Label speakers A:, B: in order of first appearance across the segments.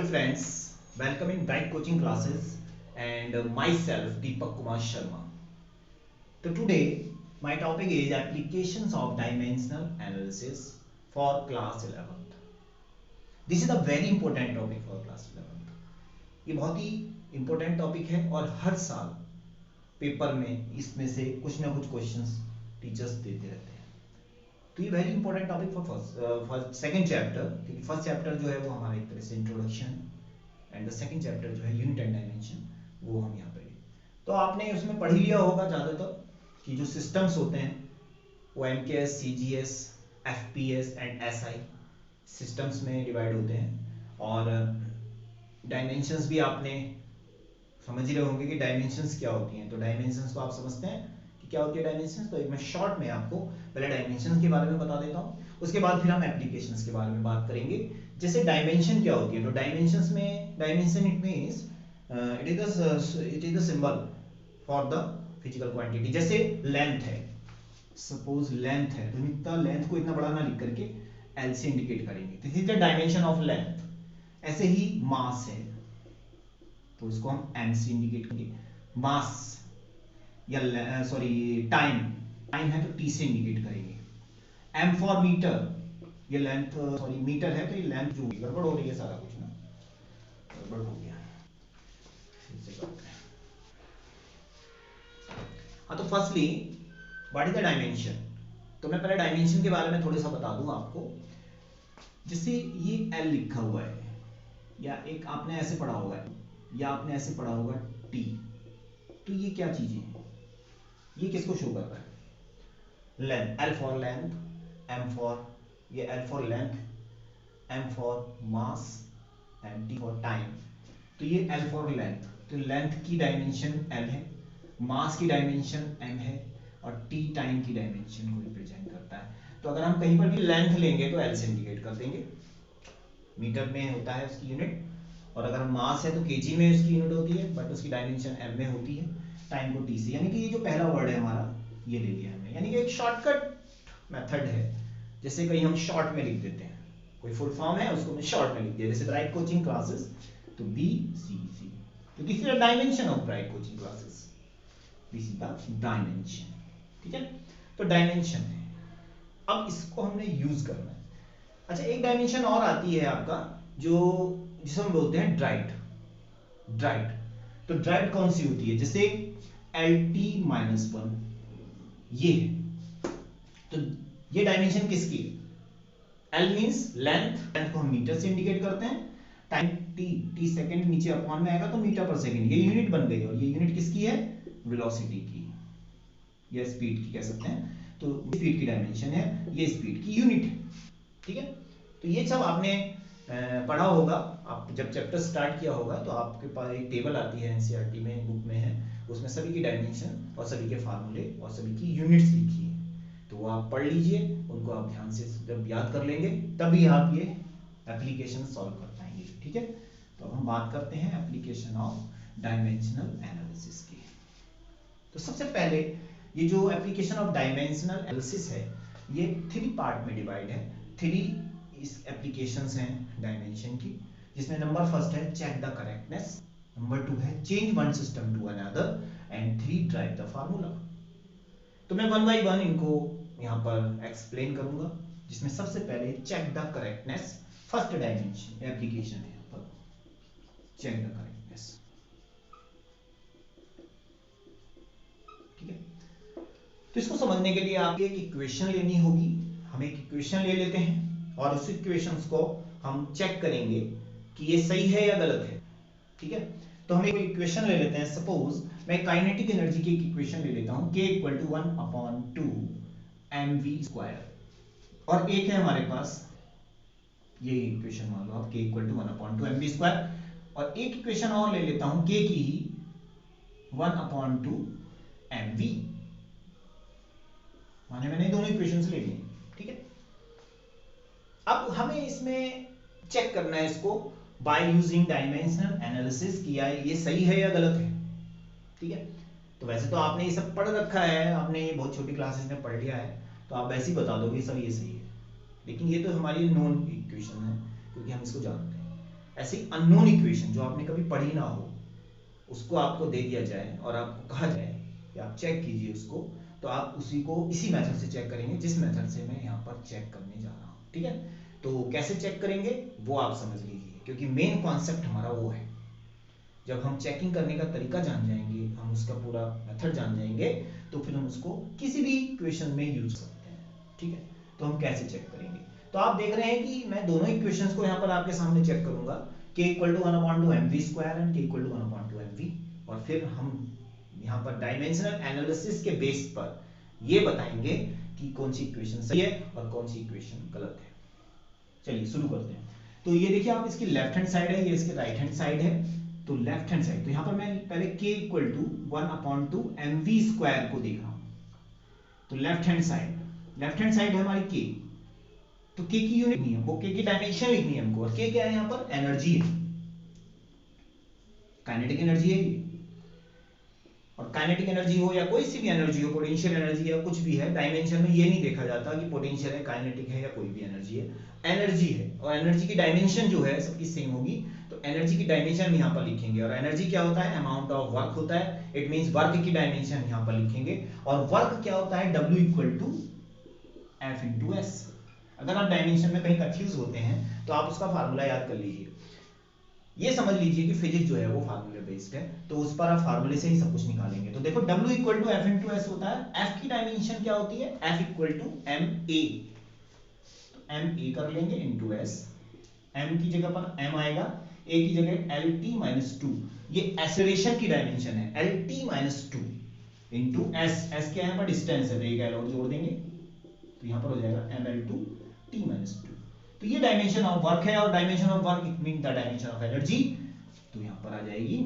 A: friends, welcome in Bright Coaching Classes and myself Deepak Kumar Sharma. So today my topic is applications of dimensional analysis for class 11th. This is a very important topic for class 11th. ये बहुत ही important topic है और हर साल paper में इसमें से कुछ ना कुछ क्वेश्चंस टीचर्स देते रहते हैं. तो ये very important topic for second chapter, क्योंकि फर्स्ट चैप्टर जो है वो हमारा एक तरह से introduction and the second chapter जो है यूनिट एंड डायमेंशन, वो हम यहाँ पे. तो आपने उसमें पढ़ ही लिया होगा ज़्यादातर कि जो सिस्टम्स होते हैं वो MKS, CGS, FPS and SI systems में डिवाइड होते हैं. और डायमेंशंस भी आपने समझ ही रहे होंगे कि डायमेंशंस क्या होती हैं. तो डायमेंशंस को आप समझते हैं कि क्या होती है डायमेंशंस. तो एक मैं शॉर्ट में आपको पहले डायमेंशंस के बारे में बता देता हूँ, उसके बाद फिर हम एप्लीकेशंस के बारे में बात करेंगे. जैसे डायमेंशन क्या होती है, तो डायमेंशंस में dimension it means it is the symbol for the physical quantity. जैसे लेंथ है, सपोज लेंथ है तो इतना लेंथ को इतना बड़ा ना लिख करके एल से इंडिकेट करेंगे. This is the dimension of length. ऐसे ही मास है तो इसको हम एम से इंडिकेट करेंगे. मास या टाइम है तो टी से इंडिकेट करेंगे. एम फॉर मीटर, ये लेंथ मीटर है तो ये लेंथ जो गड़बड़ हो रही है सारा कुछ ना गड़बड़ हो गया. हाँ, तो firstly what is the dimension. तो मैं पहले डायमेंशन के बारे में थोड़ा सा बता दूं आपको. जैसे ये एल लिखा हुआ है, या एक आपने ऐसे पढ़ा होगा, या आपने ऐसे पढ़ा होगा टी. तो ये क्या चीजें हैं, ये किसको शो कर रहा है? Length. L for length, M for ये L for length, M for mass and T for time. तो ये एल फॉर लेंथ, तो लेंथ की डायमेंशन एल है, मास की डायमेंशन एम है और टी टाइम की डायमेंशन को रिप्रेजेंट करता है. तो अगर हम कहीं पर भी लेंथ लेंगे तो एल से इंडिकेट कर देंगे. मीटर में होता है उसकी यूनिट, और अगर मास है तो केजी में उसकी यूनिट होती है, बट उसकी डायमेंशन एम में होती है. टाइम को टी से, यानी कि ये जो पहला वर्ड है हमारा ये ले लिया हमने, यानी कि एक शॉर्टकट मेथड है. जैसे कहीं हम शॉर्ट में लिख देते हैं, कोई फुल फॉर्म है उसको मैं शॉर्ट में लिख दिया, जैसे ब्राइट कोचिंग क्लासेस तो बी सी सी. तो this is the dimension of bright coaching classes. This is the dimension. ठीक है, तो डायमेंशन है. अब इसको हमने यूज करना है. अच्छा, एक डायमेंशन और आती है आपका जो जिसे हम बोलते हैं ड्राइट. ड्राइट, तो ड्राइट कौन सी होती है? जैसे LT-1 ये है, तो ये डायमेंशन किसकी है? L मींस लेंथ, लेंथ को हम मीटर से इंडिकेट करते हैं. टाइम T सेकंड नीचे अपॉन में आएगा तो मीटर पर सेकंड, ये यूनिट बन गई. और ये यूनिट किसकी है? वेलोसिटी की या स्पीड की कह सकते हैं. तो स्पीड की डायमेंशन है, ये स्पीड की यूनिट है. ठीक है, तो ये सब आपने पढ़ा होगा. आप जब चैप्टर स्टार्ट किया होगा तो आपके पास एक टेबल आती है, एनसीईआरटी में बुक में है, उसमें सभी की डायमेंशन और सभी के फार्मूले और सभी की यूनिट्स लिखी है. तो वो आप पढ़ लीजिए, उनको आप ध्यान से जब याद कर लेंगे तभी आप ये एप्लीकेशन सॉल्व कर पाएंगे. ठीक है, तो अब हम बात करते हैं एप्लीकेशन ऑफ डायमेंशनल एनालिसिस की. तो सबसे पहले ये जो एप्लीकेशन ऑफ डायमेंशनल एनालिसिस है ये 3 पार्ट में डिवाइड है. 3 इस एप्लीकेशंस हैं डायमेंशन की, जिसमें नंबर फर्स्ट है चेक द करेक्टनेस, नंबर 2 है change one system to another and 3 derive the formula. तो मैं वन बाय वन इनको यहाँ पर एक्सप्लेन करूंगा, जिसमें सबसे पहले check the correctness first dimension application है. यहाँ पर चेक द करेक्टनेस. ठीक है, तो इसको समझने के लिए आपको एक इक्वेशन लेनी होगी. हम एक इक्वेशन ले लेते हैं और उस इक्वेशंस को हम चेक करेंगे कि ये सही है या गलत है. ठीक है, तो हम एक इक्वेशन ले लेते हैं. सपोज मैं काइनेटिक एनर्जी की एक इक्वेशन ले लेता हूं, k = 1/2 mv². और एक है हमारे पास ये इक्वेशन, मान लो आप k = 1/2 mv². और एक इक्वेशन और ले लेता हूं k की ही 1/2 mv. माने मैंने दोनों इक्वेशंस ले ली. ठीक है, अब हमें इसमें चेक करना है इसको बाय यूजिंग डायमेंशनल एनालिसिस, किया ये सही है या गलत है. ठीक है, तो वैसे तो आपने ये सब पढ़ रखा है, आपने ये बहुत छोटी क्लासेस में पढ़ लिया है, तो आप वैसे ही बता दोगे सर ये सही है. लेकिन ये तो हमारी नोन इक्वेशन है क्योंकि हम इसको जानते हैं. ऐसी अननोन इक्वेशन जो आपने कभी पढ़ी ना हो उसको आपको दे दिया जाए और आपको कहा जाए कि आप चेक कीजिए उसको, तो आप उसी को इसी मेथड से चेक करेंगे जिस मेथड से मैं यहाँ पर चेक करने जा रहा हूँ। ठीक है, तो कैसे चेक करेंगे वो आप समझ लीजिए, क्योंकि मेन कॉन्सेप्ट हमारा वो है। जब हम चेकिंग करने का तरीका जान जाएंगे, हम उसका पूरा मेथड जान जाएंगे, तो फिर हम उसको किसी भी इक्वेशन में यूज सकते हैं। ठीक है, तो हम कैसे चेक करेंगे, तो आप देख रहे हैं कि मैं दोनों इक्वेशंस को यहाँ पर आपके सामने चेक करूंगा, k equal to 1/2mv square and k equal to 1/2mv, और फिर हम यहाँ पर डायमेंशनल एनालिसिस के बेस पर ये बताएंगे कि कौन सी इक्वेशन सही है और कौन सी इक्वेशन गलत है। चलिए शुरू करते हैं। तो ये देखिए आप, इसकी लेफ्ट हैंड साइड है, ये इसके राइट हैंड साइड है। तो लेफ्ट हैंड साइड, तो यहाँ पर मैं पहले k equal to 1/2mv square को देख रहा हूँ। तो लेफ्ट हैंड साइड है हमारी k, तो k की यूनिट नहीं है, वो k की डायमेंशन लिखनी है हमको, और k क्या है यहाँ पर, एनर्जी है, काइनेटिक एनर्जी है ये। और काइनेटिक एनर्जी हो या कोई सी भी एनर्जी हो, पोटेंशियल एनर्जी या कुछ भी है, डायमेंशन में ये नहीं देखा जाता कि पोटेंशियल है, काइनेटिक है या कोई भी एनर्जी है, एनर्जी है। और एनर्जी की डायमेंशन जो है सबकी सेम होगी, तो एनर्जी की डायमेंशन हम यहाँ पर लिखेंगे। और एनर्जी क्या होता है, अमाउंट ऑफ वर्क होता है, इट मींस वर्क की डायमेंशन यहाँ पर लिखेंगे। और वर्क क्या होता है, W equal to F into s. अगर आप डायमेंशन में कहीं कंफ्यूज होते हैं तो आप उसका फार्मूला याद कर लीजिए। ये समझ लीजिए कि फिजिक्स जो है वो फार्मूले बेस्ड है, तो उस पर आप फार्मूले से ही सब कुछ निकालेंगे। तो देखो W equal to F into S होता है, F की डायमेंशन क्या होती है, F इक्वल टू MA, तो MA कर लेंगे इंटू एस। M की जगह पर M आएगा, A की जगह LT माइनस 2, ये एक्सेलरेशन की डायमेंशन है, LT minus 2 into S। S क्या है, पर डिस्टेंस है, तो एक एल और जोड़ देंगे, तो यहाँ पर हो जाएगा ML2T माइनस 2। तो ये डायमेंशन ऑफ वर्क है, और dimension of work it mean the dimension of energy, तो यहाँ पर आ जाएगी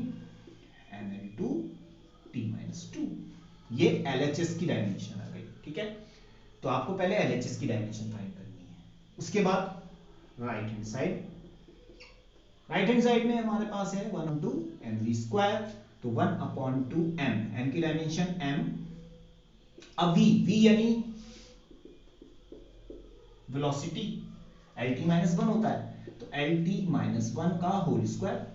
A: ML2T माइनस 2। ये LHS की डायमेंशन आ गई। ठीक है, तो आपको पहले LHS की डायमेंशन फाइंड करनी है। उसके बाद राइट हैंड साइड में हमारे पास है 1/2mv स्क्वायर, तो 1/2m, m की डायमेंशन m, अब v यानी वेलोसिटी, LT माइनस 1 होता है, तो LT माइनस 1 का होल स्क्वायर।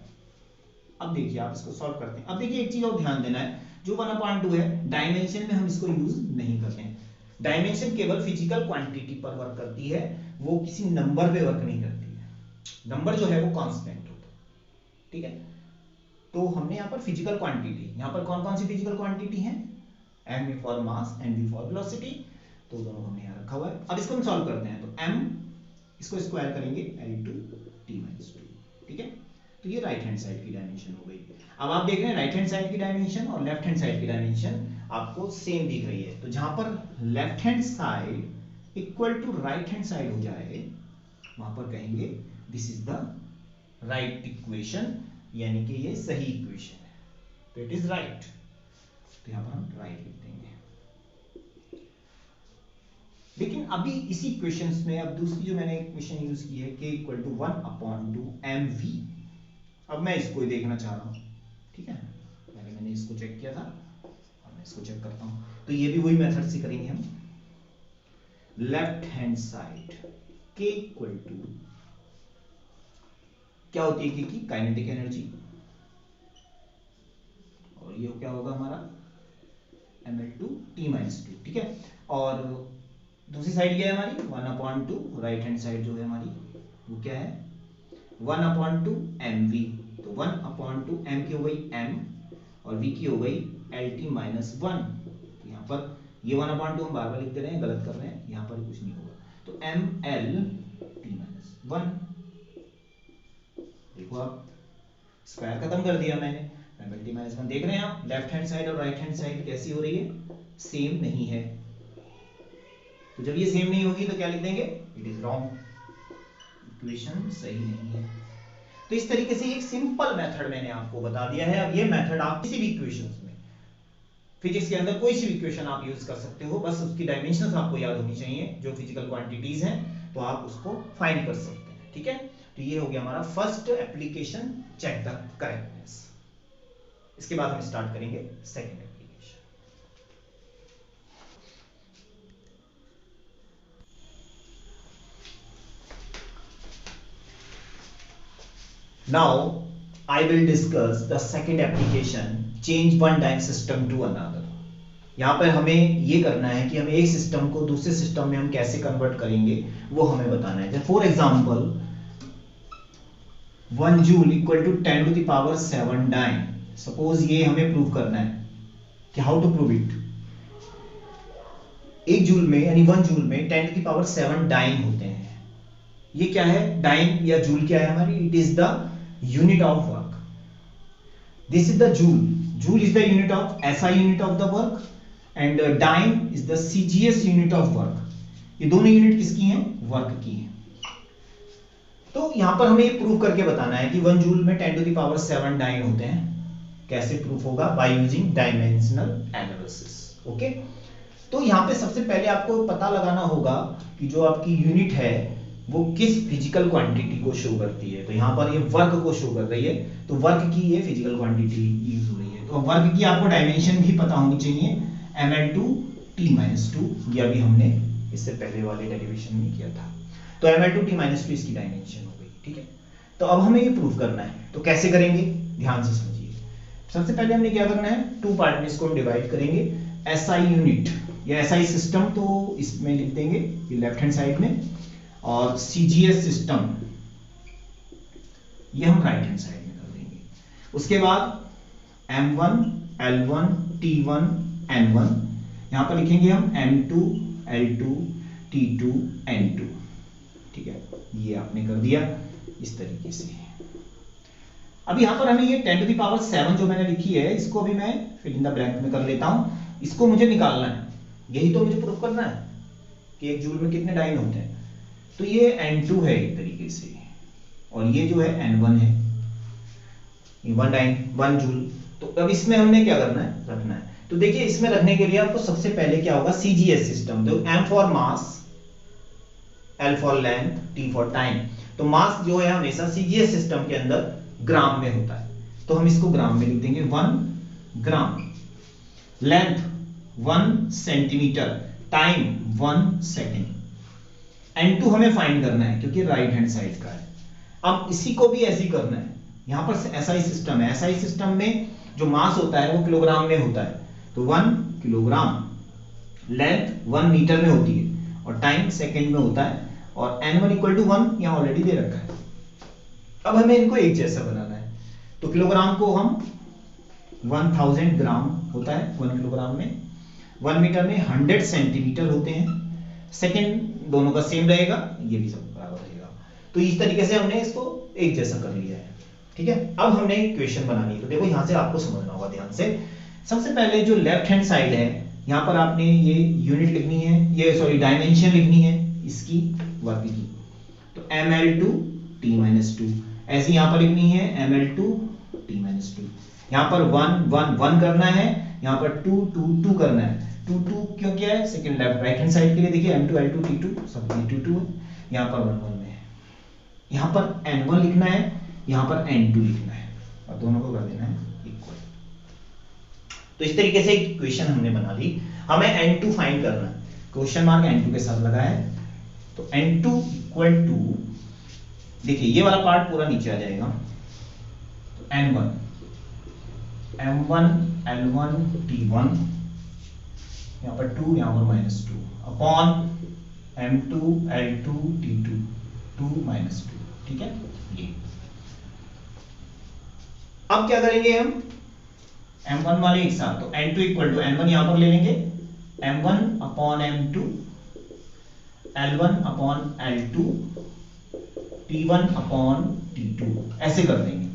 A: अब देखिए आप इसको सॉल्व करते हैं। अब देखिए एक चीज और ध्यान देना है, जो 1/2 है डायमेंशन में हम इसको यूज नहीं करते हैं। डायमेंशन केवल फिजिकल क्वांटिटी पर वर्क करती है, वो किसी नंबर पे वर्क नहीं करती है। नंबर जो है वो कांस्टेंट होता है। ठीक है, तो हमने यहाँ पर फिजिकल क्वांटिटी, यहाँ पर कौन कौन सी फिजिकल क्वांटिटी है, m for mass and v for velocity, तो दोनों हमने यहाँ रखा हुआ है। अब इसको हम सॉल्व करते हैं, तो m इसको स्क्वायर करेंगे L2T माइनस 2। ठीक है, तो ये राइट हैंड साइड की डायमेंशन हो गई। अब आप देख रहे हैं राइट हैंड साइड की डायमेंशन और लेफ्ट हैंड साइड की डायमेंशन आपको सेम दिख रही है। तो जहां पर left hand side equal to right hand side हो जाए, वहां पर कहेंगे this is the right equation, यानी कि ये सही इक्वेशन है, तो इट इज राइट। तो यहां पर हम राइट लिख देंगे। लेकिन अभी इसी इक्वेशंस में अब दूसरी जो मैंने इक्वेशन यूज की है, k इक्वल टू 1/2mv, अब मैं इसको देखना चाह रहा हूं। ठीक है, पहले मैंने इसको चेक किया था, अब मैं इसको चेक करता हूं। तो ये भी वही मेथड से करेंगे हम। Left hand side k equal to, क्या होती है k की, काइनेटिक एनर्जी, और ये क्या होगा हमारा ML2T माइनस 2। ठीक है, और दूसरी साइड क्या है हमारी 1/2, राइट हैंड साइड जो है हमारी वो क्या है 1/2mv, तो 1/2m की हो गई m और v की हो गई LT माइनस 1। तो यहाँ पर ये 1/2 हम बार बार लिख दे रहे हैं, गलत कर रहे हैं, यहाँ पर कुछ नहीं होगा, तो MLT माइनस 1। देखो आप, स्क्वायर खत्म कर दिया मैंने, MLT माइनस 1। देख रहे हैं आप लेफ्ट हैंड साइड और राइट हैंड साइड कैसी हो रही है, सेम नहीं है। तो जब ये सेम नहीं होगी तो क्या लिख देंगे, इट इज रॉन्ग, इक्वेशन सही नहीं है। तो इस तरीके से एक सिंपल मेथड मैंने आपको बता दिया है। अब ये मेथड आप किसी भी इक्वेशंस में, फिजिक्स के अंदर कोई सी भी इक्वेशन आप यूज कर सकते हो, बस उसकी डायमेंशंस आपको याद होनी चाहिए, जो फिजिकल क्वांटिटीज हैं, तो आप उसको फाइंड कर सकते हैं। ठीक है, तो ये हो गया हमारा first application, check the correctness. इसके बाद हम स्टार्ट करेंगे second application. Now I will discuss the second application, change one time system to another. यहाँ पर हमें ये करना है कि हमें एक सिस्टम को दूसरे सिस्टम में हम कैसे कन्वर्ट करेंगे वो हमें बताना है। For example 1 joule equal to 10 to the power 7 dyne. Suppose ये हमें प्रूव करना है कि how to prove it. 1 joule में यानी 1 जूल में 10 टू द पावर 7 डाइन होते हैं। ये क्या है? डाइन या जूल क्या है हमारी? It is the unit of work. This is the joule. Joule is the unit of SI unit of the work and dyne is the CGS unit of work. ये दोनों यूनिट किसकी हैं? Work की हैं। तो यहां पर हमें ये प्रूव करके बताना है कि 1 जूल में 10 टू द पावर 7 डाइन होते हैं। कैसे प्रूफ होगा? Bye using dimensional analysis. Okay, तो यहां पे सबसे पहले आपको पता लगाना होगा कि जो आपकी यूनिट है वो किस फिजिकल क्वांटिटी को शो करती है। तो यहां पर ये वर्क को शो कर रही है, तो वर्क की ये फिजिकल क्वांटिटी यूज हो रही है। तो वर्क की आपको डायमेंशन भी पता होनी चाहिए, ml2t-2। ये अभी हमने इससे पहले वाले डेरिवेशन में किया था। तो ml2t-2 इसकी डायमेंशन हो गई। ठीक है, तो अब हमें ये प्रूव करना है। तो कैसे करेंगे? ध्यान से समझिए। सबसे पहले हमने क्या करना है? 2 पार्ट में इसको हम डिवाइड करेंगे। SI यूनिट या SI सिस्टम तो इसमें लिख देंगे ये लेफ्ट हैंड साइड में, और CGS सिस्टम ये हम राइट हैंड साइड में कर देंगे। उसके बाद M1 L1 T1 N1, यहां पर लिखेंगे हम M2 L2 T2 N2। ठीक है, ये आपने कर दिया इस तरीके से। अब यहां पर हमें ये 10 टू द पावर 7 जो मैंने लिखी है, इसको भी मैं फिल इन द ब्लैंक में कर लेता हूं। इसको मुझे निकालना है, यही तो मुझे प्रूफ करना है कि 1 जूल में कितने डाइन होते हैं। तो ये N2 है एक तरीके से, और ये जो है N1 है, ये 1 डाइन 1 जूल। तो अब इसमें हमने क्या करना है? रखना है। तो देखिए, इसमें रखने के लिए आपको सबसे पहले क्या होगा? CGS system. तो M for mass, L for length, T for time. तो मास जो है हमेशा CGS सिस्टम के अंदर ग्राम में होता है, तो हम इसको ग्राम में लिख देंगे 1 gram. Length 1 centimetre, time 1 second. N2 हमें फाइंड करना है क्योंकि राइट हैंड साइड का है। अब इसी को भी ऐसे ही करना है। यहां पर SI सिस्टम है, SI सिस्टम में जो मास होता है वो किलोग्राम में होता है, तो 1 किलोग्राम। लेंथ 1 मीटर में होती है और टाइम सेकंड में होता है, और N1 इक्वल टू 1 यहां ऑलरेडी दे रखा है। अब हमें इनको एक जैसा बनाना है। तो किलोग्राम को हम 1000 ग्राम होता है 1 किलोग्राम में, 1 मीटर में 100 सेंटीमीटर होते हैं। सेकंड दोनों का सेम रहेगा, ये भी सब बराबर रहेगा। तो इस तरीके से हमने इसको एक जैसा कर लिया है। ठीक है, अब हमने इक्वेशन बनानी है। तो देखो यहां से आपको समझना होगा ध्यान से। सबसे पहले जो लेफ्ट हैंड साइड है, यहां पर आपने ये यूनिट लिखनी है, ये सॉरी डायमेंशन लिखनी है इसकी वर्क की। तो ml2t-2 ऐसे यहां पर लिखनी है ml2t-2। यहां पर 1 1 1 करना है, यहां पर 2 2 2 करना है। 2 2 क्यों किया है? Second left right hand side के लिए। देखिए M2 L2 T2 सब 2 2 है, यहां पर 1 1 में है। यहां पर N1 लिखना है, यहां पर N2 लिखना है, और दोनों को कर देना है इक्वल। तो इस तरीके से एक इक्वेशन हमने बना ली। हमें N2 फाइंड करना है, क्वेश्चन मार्क N2 के साथ लगा है। तो N2 इक्वल टू, देखिए ये वाला पार्ट पूरा नीचे आ जाएगा। तो N1 M1 L1 T1, यहां पर 2 यहां पर -2 अपॉन M2 L2 T2 2 -2। ठीक है, ये अब क्या करेंगे हम? M1 वाले एक साथ, तो N2 इक्वल टू N1 यहां पर ले लेंगे, M1 upon M2 L1 upon L2 T1 upon T2 ऐसे कर देंगे।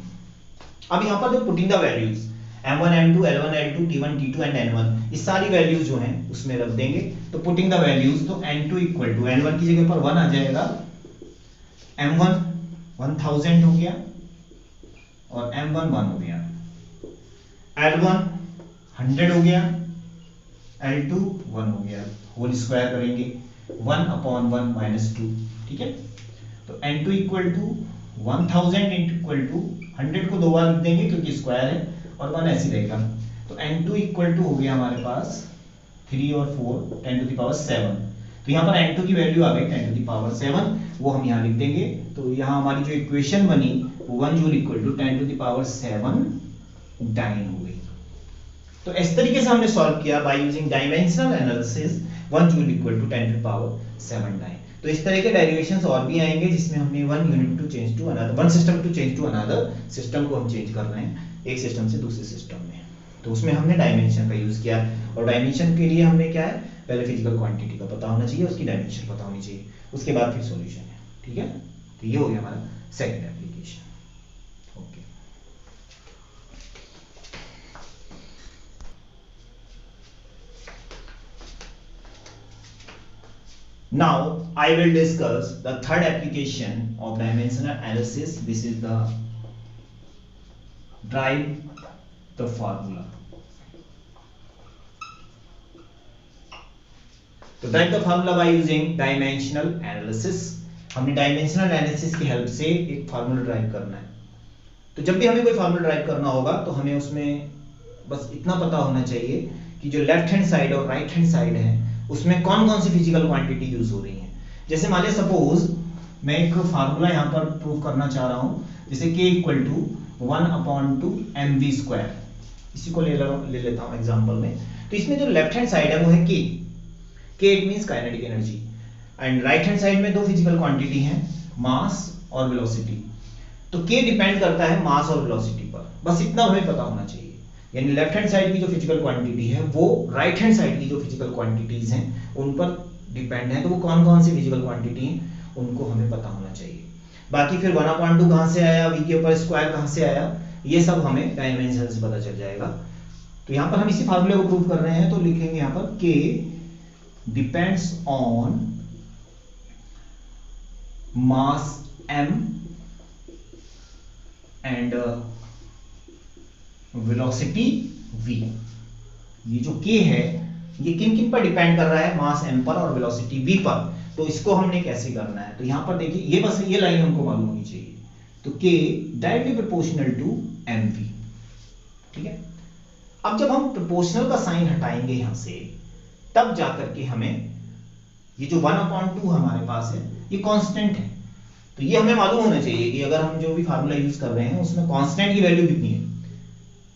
A: अब यहां पर जो putting the values M1 M2 L1 L2 T1 T2 and N1, इस सारी वैल्यूज जो हैं उसमें रख देंगे। तो पुटिंग द वैल्यूज, तो N2 इक्वल टू N1 की जगह पर 1 आ जाएगा, M1 1000 हो गया और M1 1 हो गया, L1 100 हो गया, L2 1 हो गया, होल स्क्वायर करेंगे 1 अपॉन 1 -2। ठीक है, तो N2 equal to 1000 equal to 100 को 2 बार लिख देंगे क्योंकि स्क्वायर है, और 1 ऐसे रहेगा। तो N2 इक्वल टू हो गया हमारे पास 3 और 4 10 टू द पावर 7। तो यहाँ पर n2 की वैल्यू आ गई 10⁻7, वो हम यहाँ लिख देंगे। तो यहाँ हमारी जो इक्वेशन बनी वो 1 जूल इक्वल टू 10⁻7 डाइन हो गई। तो इस तरीके से हमने सॉल्व किया by using dimensional analysis 1 joule equal to 10⁻7 dyne. तो इस तरह के डेरिवेशंस और भी आएंगे जिसमें हमने one system to change to another system को हम चेंज कर रहे हैं एक सिस्टम से दूसरे सिस्टम में। तो उसमें हमने डायमेंशन का यूज किया, और डायमेंशन के लिए हमने क्या है, पहले फिजिकल क्वांटिटी का पता होना चाहिए, उसकी डायमेंशन पता होनी चाहिए, उसके बाद फिर सॉल्यूशन है। ठीक है, तो ये हो गया हमारा second application. Okay, now I will discuss the third application of dimensional analysis. This is the derive the formula. तो derive the formula by using dimensional analysis। हमने डायमेंशनल एनालिसिस की हेल्प से एक फार्मूला ड्राइव करना है। तो जब भी हमें कोई फार्मूला ड्राइव करना होगा तो हमें उसमें बस इतना पता होना चाहिए कि जो लेफ्ट हैंड साइड और राइट हैंड साइड है उसमें कौन कौन सी फिजिकल क्वांटिटी यूज हो रही है। जैसे मान लिया सपोज मैं एक फार्मूला यहाँ पर प्रूव करना चाह रहा हूँ, जैसे k इक्वल टू 1/2 mv², इसी को ले लेता हूँ एग्जांपल में। तो इसमें जो लेफ्ट हैंड साइड है वो है k it means kinetic energy, and right hand side में दो फिजिकल क्वांटिटी हैं, मास और वेलोसिटी। तो k डिपेंड करता है मास और वेलोसिटी पर, बस इतना हमें पता होना चाहिए। यानी लेफ्ट हैंड साइड की जो फिजिकल क्वांटिटी है वो राइट हैंड साइड की जो फिजिकल क्वांटिटीज हैं उन पर डिपेंड है। तो वो कौन कौन सी फिजिकल क्वांटिटी हैं उनको हमें पता होना चाहिए। बाकी फिर 1/2 कहां से आया, v के ऊपर स्क्वायर कहां से आया, ये सब हमें डायमेंशन से पता चल जाएगा। तो यहाँ पर हम इसी फार्मूले को प्रूव कर रहे हैं, तो लिखेंगे यहाँ पर k depends on mass m and velocity v। ये जो k है ये किन किन पर डिपेंड कर रहा है, मास m पर और वेलोसिटी v पर। तो इसको हमने कैसे करना है, तो यहां पर देखिए ये बस ये लाइन हमको मालूम होनी चाहिए। तो k directly proportional to mv। ठीक है, अब जब हम प्रोपोर्शनल का साइन हटाएंगे यहां से तब जाकर के हमें ये जो 1/2 हमारे पास है ये कांस्टेंट है। तो ये हमें मालूम होना चाहिए कि अगर हम जो भी फार्मूला यूज कर रहे हैं उसमें कांस्टेंट की वैल्यू कितनी है।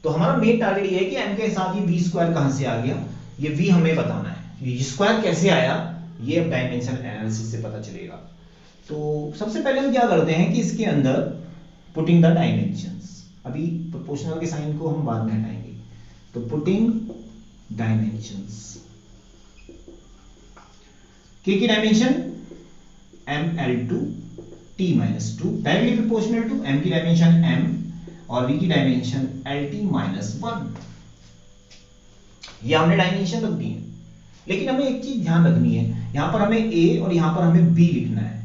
A: तो हमारा मेन टारगेट ये है कि m के साथ ये v² कहां से आ गया, ये v हमें बताना है। ये स्क्वायर कैसे आया ये अब डायमेंशन एनालिसिस से पता चलेगा। तो सबसे पहले हम क्या करते हैं कि इसके अंदर पुटिंग द डायमेंशंस, अभी प्रोपोर्शनल के साइन को हम बाद में हटाएंगे। तो पुटिंग डायमेंशंस, k की dimension ml2 t-2 directly proportional to m की डायमेंशन m और v की डायमेंशन lt-1। ये हमने डायमेंशन रख दी है, लेकिन हमें एक चीज ध्यान रखनी है, यहां पर हमें a और यहां पर हमें b लिखना है।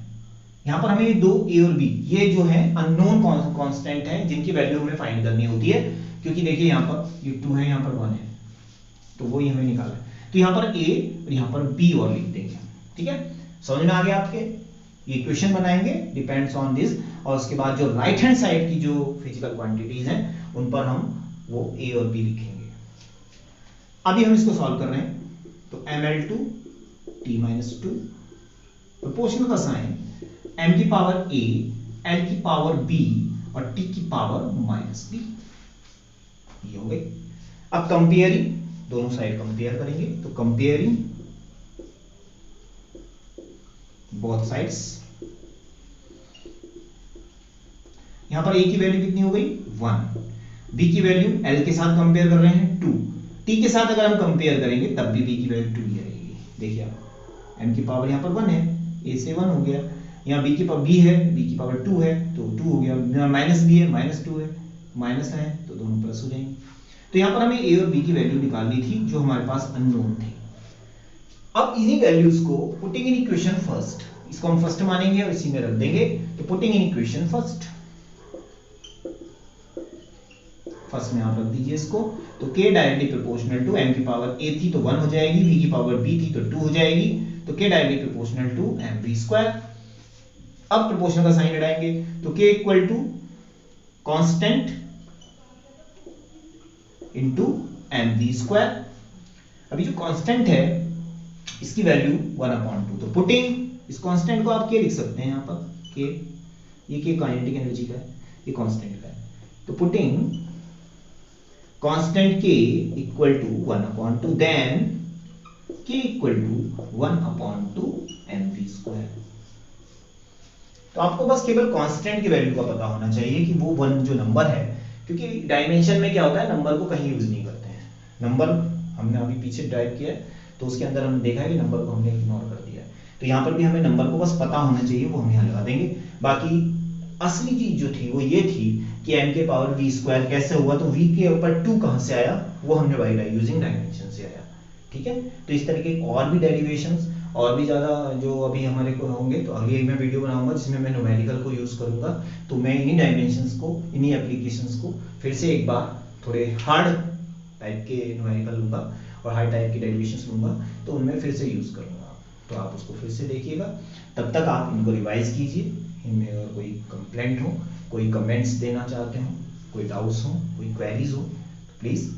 A: यहां पर हमें दो a और b ये जो है अननोन कांस्टेंट है जिनकी वैल्यू हमें फाइंड करनी होती है, क्योंकि देखिए यहां पर ये 2 है यहां पर 1 है, तो वो ही हमें निकालना है। तो यहां पर a और यहां पर b और लिख देंगे। ठीक है, समझ में आ गया आपके। ये इक्वेशन बनाएंगे डिपेंड्स ऑन दिस, और उसके बाद जो राइट हैंड साइड की जो फिजिकल क्वांटिटीज हैं उन पर हम वो a और b लिखेंगे। अभी हम इसको सॉल्व कर रहे हैं। तो ml2 t-2 प्रोपोर्शनल का साइन m की पावर a l की पावर b और t की पावर -b, ये हो गई। अब कंपेयरिंग, दोनों साइड कंपेयर करेंगे। तो कंपेयरिंग बोथ साइड्स, यहां पर a की वैल्यू कितनी हो गई 1, b की वैल्यू l के साथ कंपेयर कर रहे हैं 2, t के साथ अगर हम कंपेयर करेंगे तब भी b की वैल्यू 2 ही रहेगी। देखिए आप m की पावर यहां पर 1 है, a से 1 हो गया, यहाँ b की पावर b है, b की पावर 2 है तो 2 हो गया, माइनस b है -2 है, माइनस है तो दोनों प्लस हो जाएंगे। तो यहाँ पर हमें a और b की वैल्यू निकालनी थी जो हमारे पास अननोन थी। अब इन्हीं वैल्यूज को पुटिंग इन इक्वेशन फर्स्ट, इसको हम फर्स्ट मानेंगे और इसी में रख देंगे। तो पुटिंग इन इक्वेशन फर्स्ट में आप रख दीजिए इसको। तो k directly proportional to m की पावर a थी तो 1 हो जाएगी, v की पावर b थी तो 2 हो जाएगी, तो k directly proportional to mv²। अब प्रोपोर्शनल का साइन हटाएंगे तो k equal to constant into mv²। अभी जो कांस्टेंट है इसकी वैल्यू 1/2। तो पुटिंग इस कांस्टेंट को आप के लिख सकते हैं यहाँ पर के, ये के काइनेटिक एनर्जी का है, ये कांस्टेंट का है। तो पुटिंग कांस्टेंट के इक्वल टू 1/2 देन के इक्वल टू 1/2 mv²। तो आपको बस केवल कांस्टेंट की वैल्यू का पता होना चाहिए कि वो वन जो नंबर है, क्योंकि डायमेंशन में क्या होता है, नंबर को कहीं यूज नहीं करते हैं। नंबर हमने अभी पीछे ड्राइव किया है तो उसके अंदर हमने देखा है कि नंबर को हमने इग्नोर कर दिया है। तो यहाँ पर भी हमें नंबर को बस पता होना चाहिए, वो हम यहाँ लगा देंगे। बाकी असली चीज जो थी वो ये थी कि m के पावर v² कैसे हुआ, तो v के ऊपर 2 कहाँ से आया, वो हमने बाय यूजिंग डायमेंशन से आया। ठीक है, तो इस तरीके के और भी डेरिवेशंस और भी ज़्यादा जो अभी हमारे को होंगे, तो अगली मैं वीडियो बनाऊंगा जिसमें मैं न्यूमेरिकल को यूज़ करूंगा। तो मैं इन्हीं डायमेंशंस को, इन्हीं एप्लीकेशंस को फिर से एक बार थोड़े हार्ड टाइप के न्यूमेरिकल लूंगा और हाई टाइप के डेरिवेशंस लूंगा, तो उनमें फिर से यूज़ करूंगा। तो आप उसको फिर से देखिएगा, तब तक आप इनको रिवाइज कीजिए। इनमें अगर कोई कंप्लेंट हो, कोई कमेंट्स देना चाहते हो, कोई डाउट्स हो, कोई क्वेरीज हो, तो प्लीज़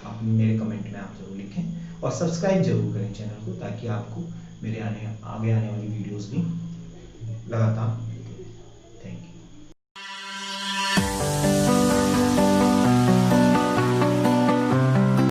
A: आप मेरे कमेंट में आप जरूर लिखें और सब्सक्राइब जरूर करें चैनल को, ताकि आपको मेरे आगे आने वाली वीडियोस भी लगातार